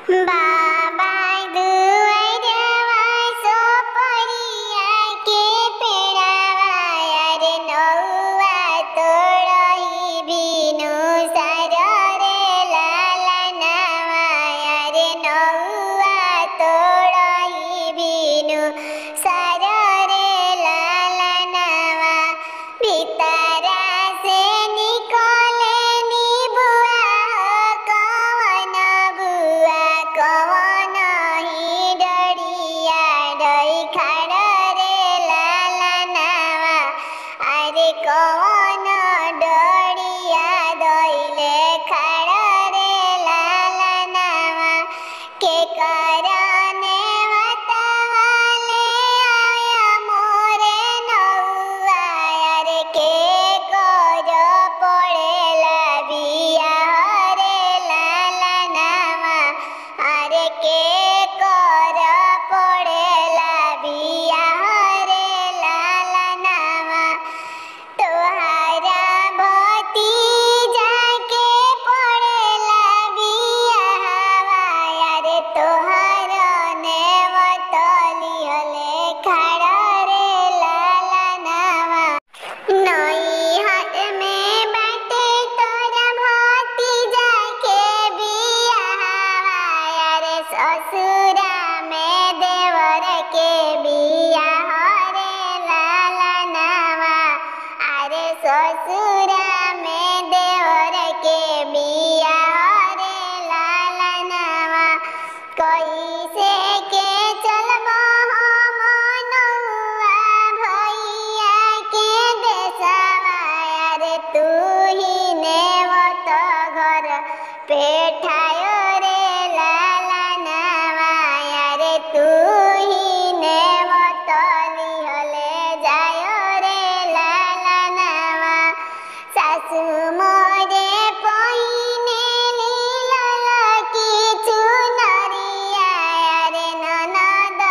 बाबाई दुआरवा सो परिया के पेड़ावा रे नौआ तोड़ही बिनु सारा रे लालनावा रे नौआ तोड़ही बिनु सारा रे लालनावा भितरा से निकले नी बुआ कवन बुआ कवन ही डरिया डई खड़ा रे लालनावा अरे कवन डरिया दइले खड़ा रे लालनावा के करने बताले आया मोरे नौआ अरे के कर पड़ेला बिया रे लालनावा अरे के कर पड़ेला बिया रे लालनावा तोहारा भतीजा के पड़ेला बियाहवा रे तोहारा नेवतली हले खड़ा रे लालनावा नैहर में बाटे तोरा भतीजा के बियाहवा रे ससुरा में देवर के बियाह रे लालनावा अरे ससुरा में देवर के बियाह रे लालनावा कैसे के चलबो हम नौआ भैया के देशवा रे तू ही नेवत घर पेठायो रे लालनावा रे तू ही नेवत लिहले जायो रे लालनावा सासु मोरे पहिने ललकी चुनरिया रे ननद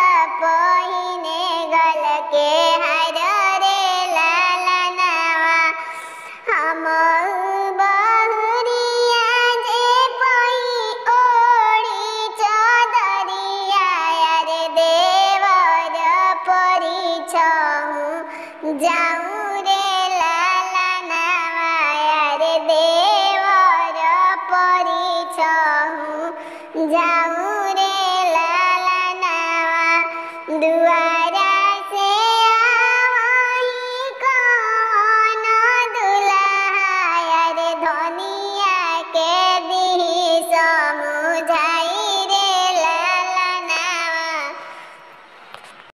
पहिने गल के हार रे लालनावा हम बहुरिया जे पही ओढ़ी चदरिया रे देवर परिछहु जाऊँ रे लालनावा रे देवर परिछहु जाऊँ